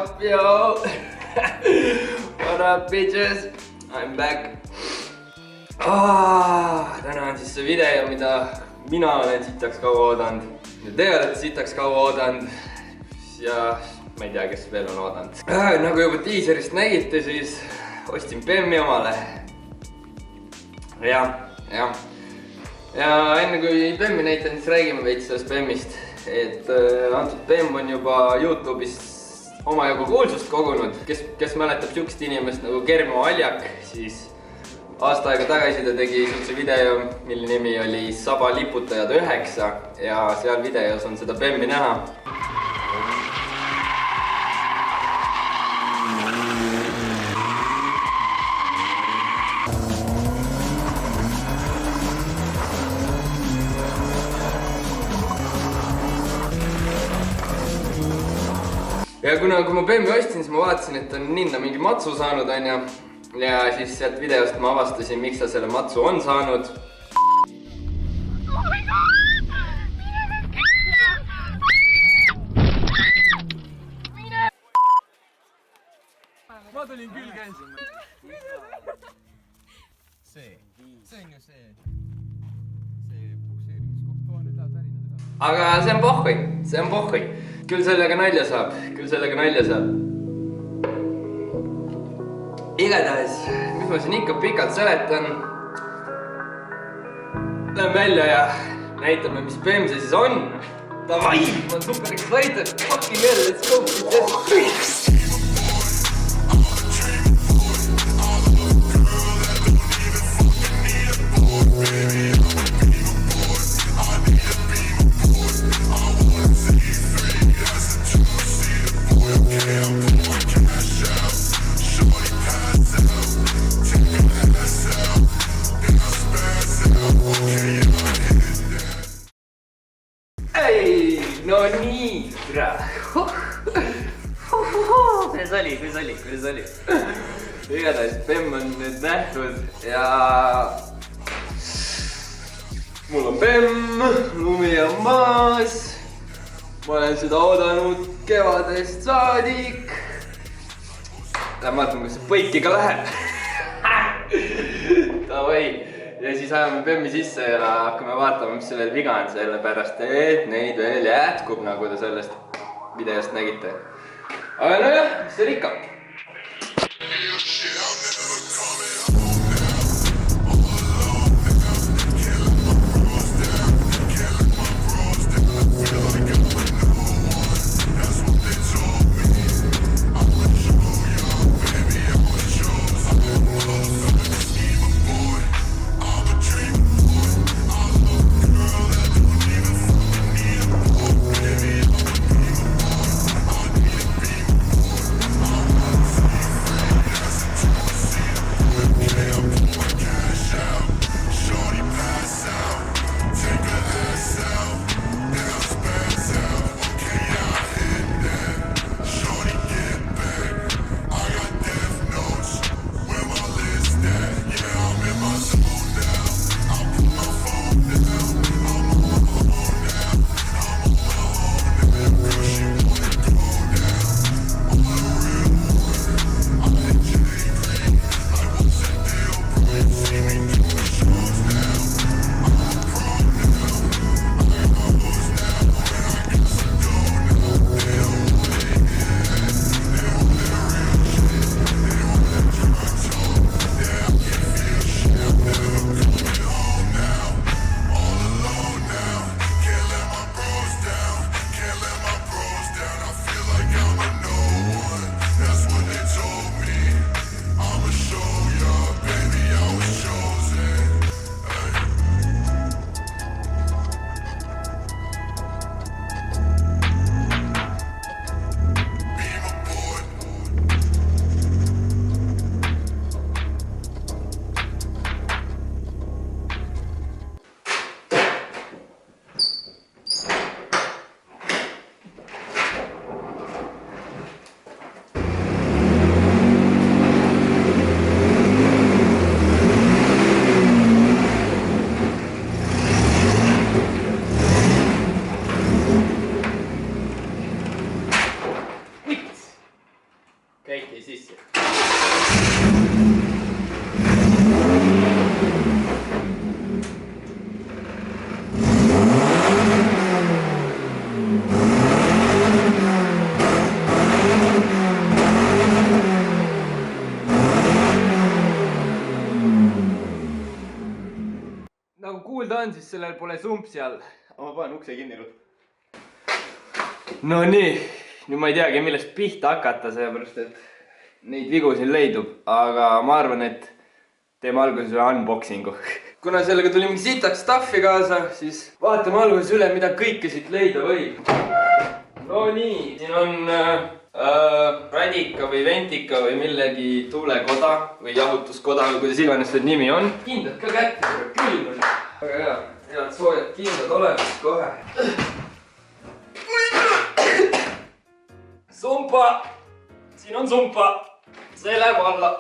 up, yo? What up, bitches? I'm back. Täna on siis see video, mida mina olen sitaks kaua oodanud. Ja te olete sitaks kaua oodanud. Ja ma ei tea, kes veel on oodanud. Nagu juba teaserist nägite, siis ostin Bemmi omale. Ja enne kui Bemmi näitan, siis räägime veits sellest Bemmist. Et antud Bemm on juba YouTube'is omajagu kuulsust kogunud. Kes mäletab siukest inimest nagu Germo Aljak, siis aasta aega tagasi ta tegi siukse video, mille nimi oli Saba liputajad 9 ja seal videos on seda Bemmi näha. Ja kui ma Bemmi ostsin, siis ma vaatasin, et on ninna mingi matsu saanud, onju. Ja siis sealt videost ma avastasin, miks ta selle matsu on saanud. Ma tulin küll käisin. See on ju see pukseerimiskoht, kuhu nüüd läheb värinad üle. Aga see on pohhui. Küll sellega nalja saab. Igatahes, mis ma siin ikka pikalt seletan. Lähen välja ja näitame, mis Bemm see siis on. Davai, ma olen super excited. Fucking hell, let's go. No nii, kuidas oli? Igatahes Bemm on nüüd nähtud ja mul on Bemm, lumi on maas. Ma olen seda oodanud kevadest saadik. Lähen vaatame, kas see põiki ka läheb. Davai. Ja siis ajame Bemmi sisse ja hakkame vaatama, mis sellel viga on, sellepärast et neid veel jätkub, nagu te sellest videost nägite. Aga nojah, mis seal ikka? sisse. Nagu kuulda on, siis sellel pole sumpsi all. Ma panen ukse kinni ruttu. No nii, nüüd ma ei teagi, millest pihta hakata, sellepärast et neid vigu siin leidub, aga ma arvan, et teeme alguses üle unboxingu. Kuna sellega tuli mingi sitaks staffi kaasa, siis vaatame alguses üle, mida kõike siit leida võib. No nii, siin on radika või ventika või millegi tuulekoda või jahutuskoda või kuidas iganes see nimi on. Kindad ka kätte, külm on. Väga hea, head soojad kindad olemas kohe. Sumpa! Siin on sumpa! See läheb alla.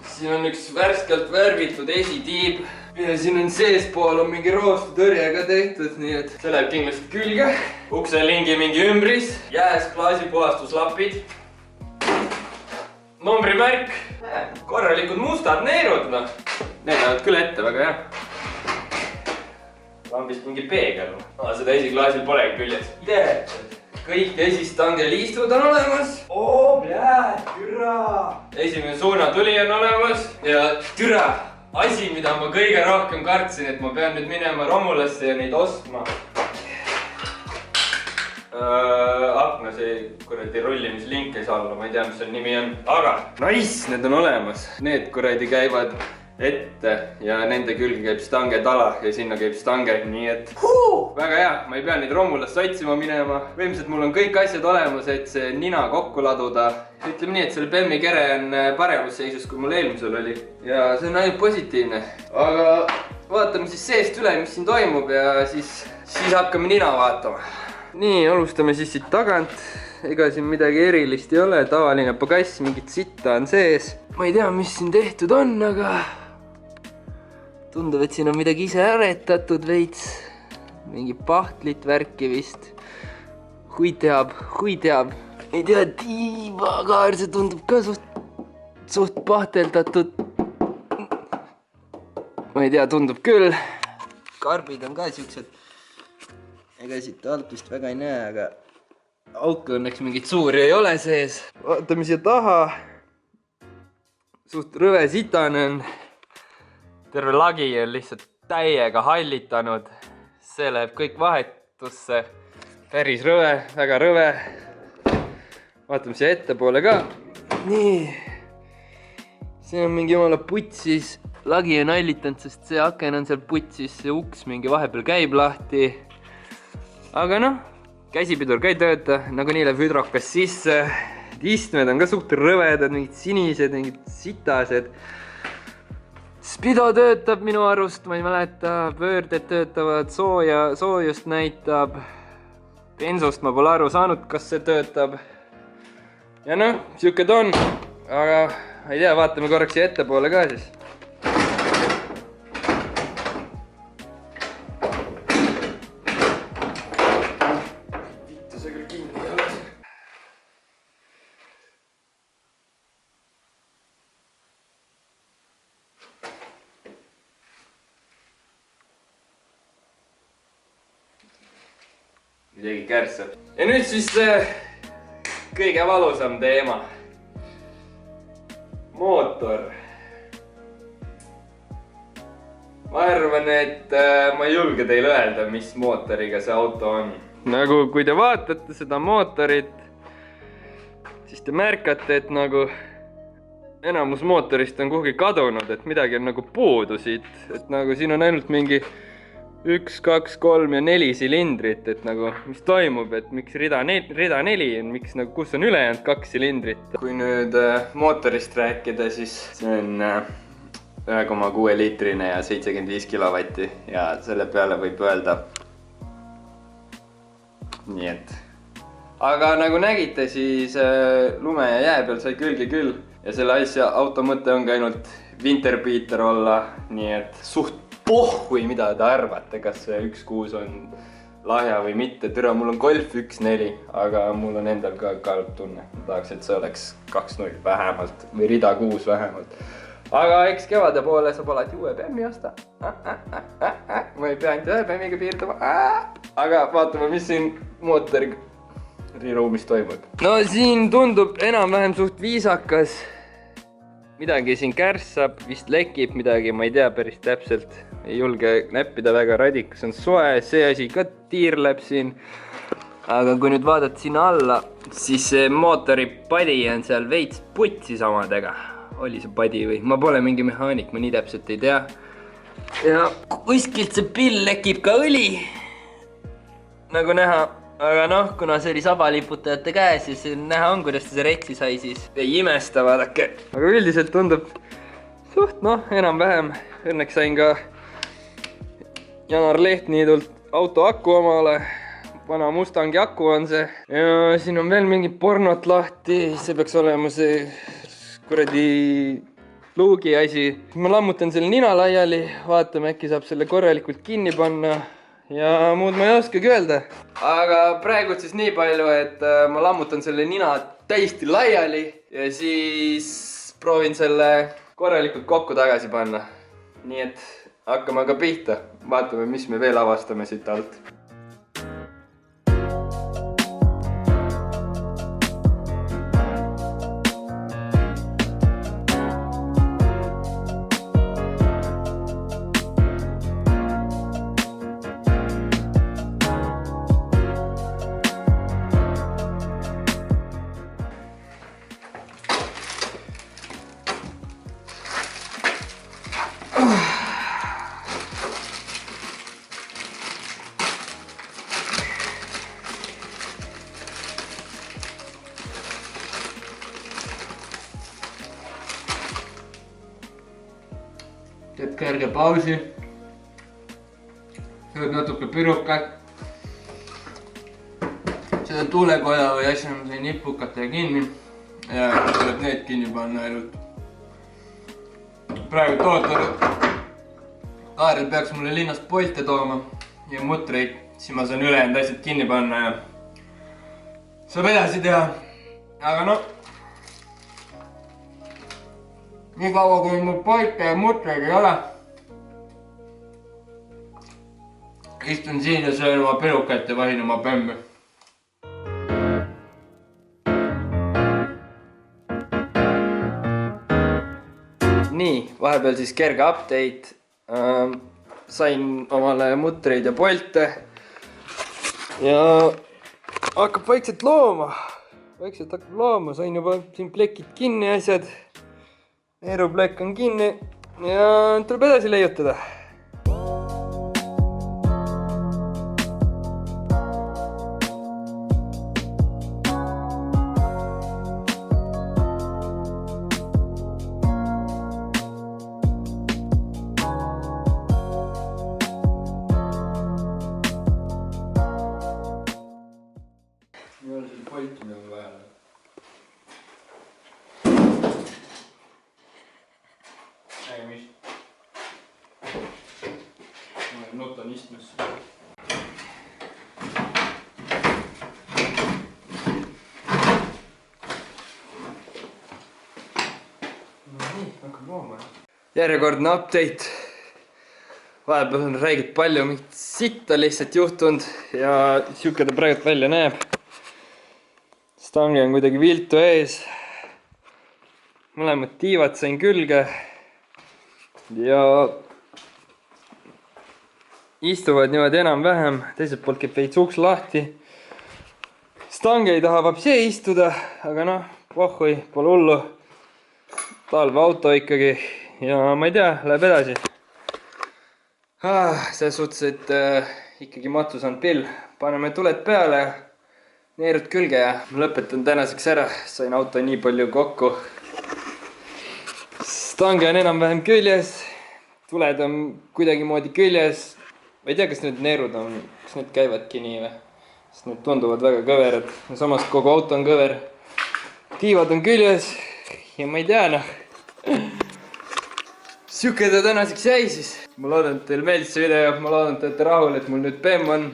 Siin on üks värskelt värvitud esitiib. Ja siin on seespool on mingi roostutõrje ka tehtud, nii et see läheb kindlasti külge. Ukselingi mingi ümbris, jääs klaasipuhastuslapid. Numbrimärk, korralikud mustad neerud, noh. Need lähevad küll ette, väga hea. Lambist mingi peegel. Seda esiklaasil polegi küljes. Kõik esistange liistud on olemas. Oo, türa! Esimene suunatuli on olemas ja türa! Asi, mida ma kõige rohkem kartsin, et ma pean nüüd minema Romulasse ja neid ostma. Akna see kuradi rullimislink ei saa olla, ma ei tea, mis selle nimi on. Aga, nice, need on olemas. Need kuradi käivad ette ja nende külge käib stangetala ja sinna käib stange, nii et väga hea, ma ei pea neid Romulasse otsima minema. Võimsalt mul on kõik asjad olemas, et see nina kokku laduda. Ütleme nii, et selle Bemmi kere on paremas seisus, kui mul eelmisel oli. Ja see on ainult positiivne. Aga vaatame siis seest üle, mis siin toimub ja siis hakkame nina vaatama. Nii, alustame siis siit tagant. Ega siin midagi erilist ei ole, tavaline pagass, mingit sitta on sees. Ma ei tea, mis siin tehtud on, aga tundub, et siin on midagi ise aretatud veits. Mingi pahtlit värki vist. Hui teab. Ei tea, tiibakaar, see tundub ka suht pahteldatud. Ma ei tea, tundub küll. Karbid on ka siuksed. Ega siit alt vist väga ei näe, aga auke õnneks mingit suuri ei ole sees. Vaatame siia taha. Suht rõve sitane on. Terve lagi on lihtsalt täiega hallitanud. See läheb kõik vahetusse. Päris rõve, väga rõve. Vaatame siia ettepoole ka. Nii. See on mingi jumala putsis. Lagi on hallitanud, sest see aken on seal putsis. See uks mingi vahepeal käib lahti. Aga noh, käsipidur ka ei tööta. Nagunii läheb hüdrokas sisse. Istmed on ka suht rõvedad, mingid sinised, mingid sitased. Spido töötab minu arust, ma ei mäleta. Pöörded töötavad, soojust näitab. Bensust ma pole aru saanud, kas see töötab. Ja noh, siuke ta on. Aga ma ei tea, vaatame korraks siia ettepoole ka siis. Vittu see küll kinni ei ole. Midagi kärsab. Ja nüüd siis kõige valusam teema. Mootor. Ma arvan, et ma ei julge teile öelda, mis mootoriga see auto on. Nagu kui te vaatate seda mootorit, siis te märkate, et nagu enamus mootorist on kuhugi kadunud, et midagi on nagu puudu siit. Et nagu siin on ainult mingi 1, 2, 3 ja 4 silindrit, et nagu mis toimub, et miks rida 4 on, miks nagu kus on ülejäänud 2 silindrit. Kui nüüd mootorist rääkida, siis see on 1,6 liitrine ja 75 kilovatti ja selle peale võib öelda nii et. Aga nagu nägite, siis lume ja jää peal sai külge küll ja selle asja auto mõte ongi ainult winterbeater olla, nii et suht pohhui, mida te arvate, kas see 1.6 on lahja või mitte. Türa, mul on Golf 1.4, aga mul on endal ka halb tunne. Ma tahaks, et see oleks 2.0 vähemalt või rida 6 vähemalt. Aga eks kevade poole saab alati uue BM-i osta. Ma ei pea ainult ühe BM-iga piirduma. Aga vaatame, mis siin mootori ruumis toimub. No siin tundub enam-vähem suht viisakas. Midagi siin kärssab, vist lekib midagi, ma ei tea päris täpselt. Ei julge näppida väga, radikas on soe, see asi ka tiirleb siin. Aga kui nüüd vaadata sinna alla, siis see mootori padi on seal veits putsi samadega. Oli see padi või? Ma pole mingi mehaanik, ma nii täpselt ei tea. Ja kuskilt see pill lekib ka õli. Nagu näha. Aga noh, kuna see oli sabaliputajate käes, siis näha on, kuidas ta see retsi sai, siis ei imesta, vaadake. Aga üldiselt tundub suht, noh, enam-vähem. Õnneks sain ka Janar Lehtniidult auto aku omale. Vana Mustangi aku on see. Ja siin on veel mingi pornot lahti. See peaks olema see kuradi luugi asi. Ma lammutan selle nina laiali. Vaatame, äkki saab selle korralikult kinni panna. Ja muud ma ei oskagi öelda. Aga praegu siis nii palju, et ma lammutan selle nina täiesti laiali ja siis proovin selle korralikult kokku tagasi panna. Nii et hakkame ka pihta. Vaatame, mis me veel avastame siit alt. Teeb kerge pausi. Sööd natuke pirukat. Seda tuulekoja või asja ma sain nipukatega kinni. Ja tuleb need kinni panna ainult. Praegu tootanud. Kaarel peaks mulle linnast polte tooma ja mutreid. Siis ma saan ülejäänud asjad kinni panna ja saab edasi teha. Aga noh. Nii kaua kui mul polte ja mutreid ei ole. Istun siin ja söön oma pirukat ja vahin oma BM-i. Nii, vahepeal siis kerge update. Sain omale mutreid ja polte. Ja hakkab vaikselt looma. Sain juba siin plekid kinni asjad. Neeruplekk on kinni ja tuleb edasi leiutada. Ei ole selle polti meil vaja. Mis? Ma nutan istmesse. No nii, hakkab looma. Järjekordne update. Vahepeal on räägid palju, mingit sitta lihtsalt juhtunud ja siuke ta praegu välja näeb. Stange on kuidagi viltu ees. Mõlemad tiivad sain külge. Ja istuvad niimoodi enam-vähem, teiselt poolt käib veits uks lahti. Stange ei taha vapsi istuda, aga noh, pohhui, pole hullu. Talveauto ikkagi ja ma ei tea, läheb edasi. See suhtes, et ikkagi matsus on pill. Paneme tuled peale, neerud külge ja lõpetan tänaseks ära. Sain auto nii palju kokku. Stange on enam-vähem küljes, tuled on kuidagi moodi küljes. Ma ei tea, kas need neerud on, kas need käivadki nii või? Sest need tunduvad väga kõverad. Samas kogu auto on kõver. Tiivad on küljes ja ma ei tea, noh. Siuke ta tänaseks jäi siis. Ma loodan, et teil meeldis see video. Ma loodan, et olete rahul, et mul nüüd BM on.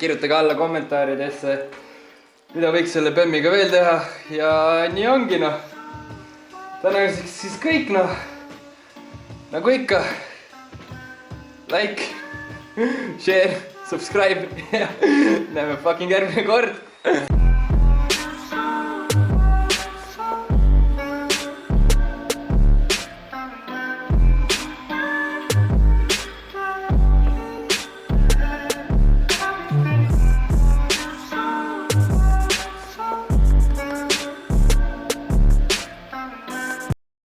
kirjutage alla kommentaaridesse, mida võiks selle bemmiga veel teha ja nii ongi noh. Tänaseks siis kõik noh, nagu ikka, like, share, subscribe ja näeme fucking järgmine kord.